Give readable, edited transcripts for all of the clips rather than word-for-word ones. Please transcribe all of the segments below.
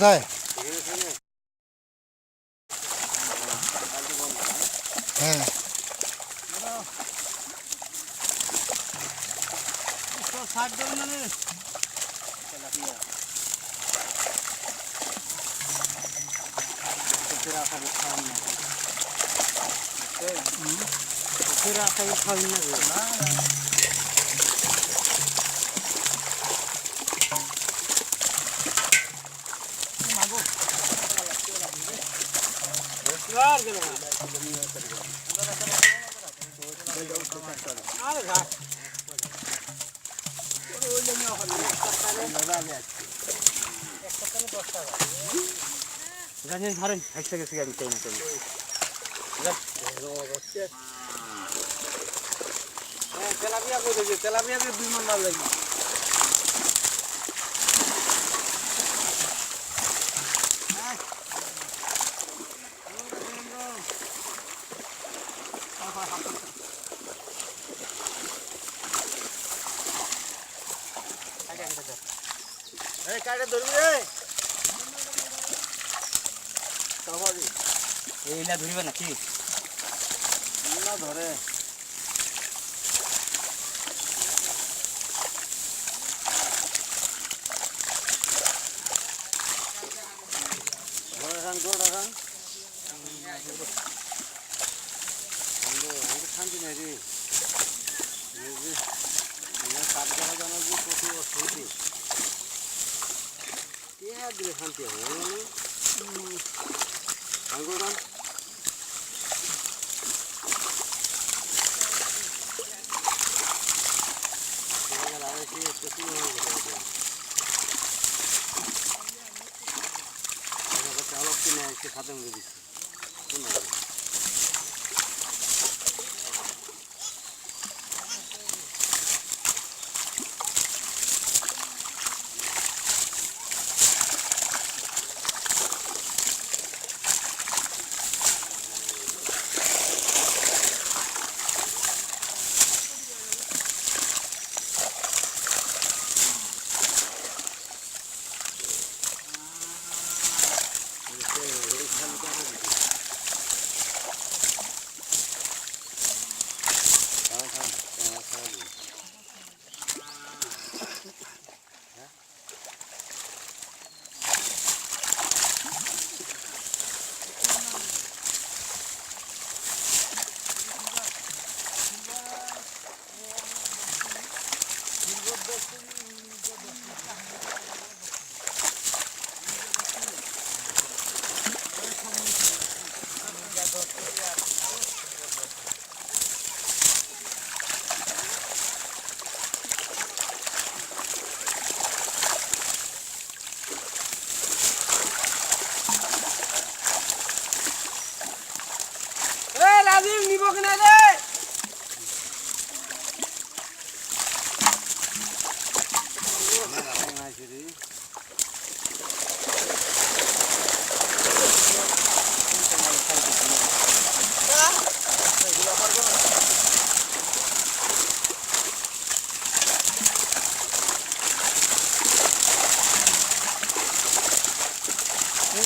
কোথায়? হ্যাঁ ধরেন হাসতে গেছে গাড়ি তাই না তেলাপিয়া করে তেলাপিয়াকে 2 মণ মাল লাগবে কাটে ধরবি রে এইলা ধরিবে নাকি না ধরে শান্তি নাই রে কাঠ দেখা জানা যে কত অসুবিধে কে দিলে শান্তি হবে আঙ্গুরান চালক কিনে একটু খাতে মধ্যে দিচ্ছি রাজীব নিব কিনা রে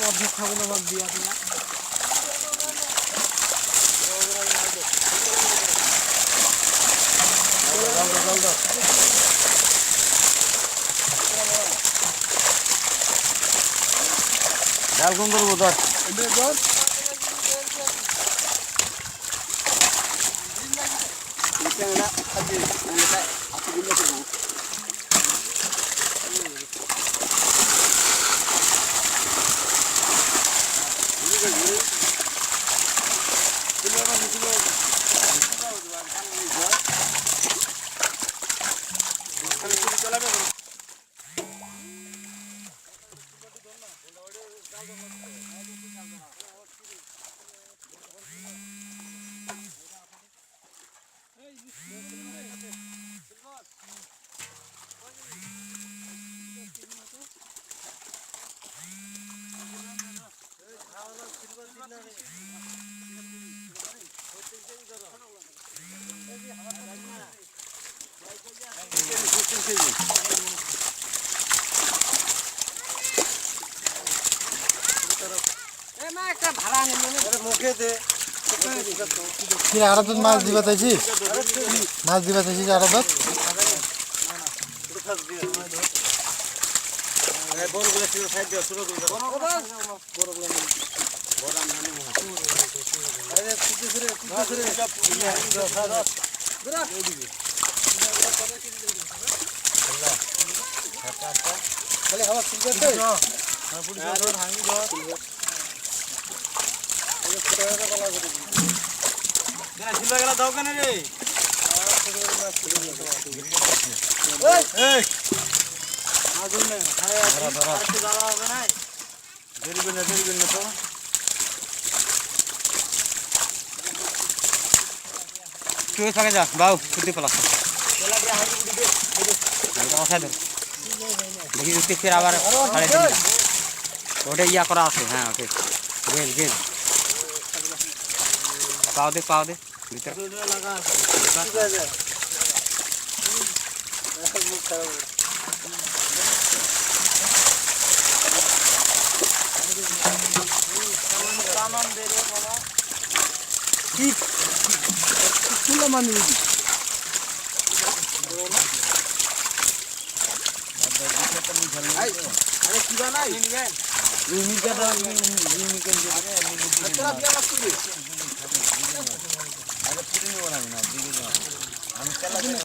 অর্ধেক খাবো না ভাব দিয়ে আপনার ডাল কোন করবো দশ একটা ভাড়া নেব আরে মুখে দে কি আড়ত মাছ দিবা চাইছি মাছ দিবা চাইছি আড়ত এই বড়গুলো ছিল সাইড দিয়ে ছোট করে বড়গুলো বড় নানি আরে কুচি করে ধরা এইদিকে খালি হাওয়া চলবে তো হ্যাঁ পুরি ধর ভাঙি ধর এই ছোট করে বলা করে কেন সিলবা গেলা দাও কেন রে এই এই আগুন না আরে ধরা একটু যাওয়া হবে না দেরিবে না তো তুই থাকে যা বাউ ছুটি পলা চলা দিয়ে হাঁটি গুটি দে এটা অসাই ধর দেখি উঠতে ফির আবার ছাড়ে দিন ওটা ইয়া করা আছে হ্যাঁ ওকে গেল গেল পাও দে ভিতর লাগা আছে ঠিক আছে মুখ খারাপ सामान दे रे बाबा ठीक चुला मान ली अरे किबा ना इमी का तेरा क्या लगती है अरे पूरी नहीं बनानी ना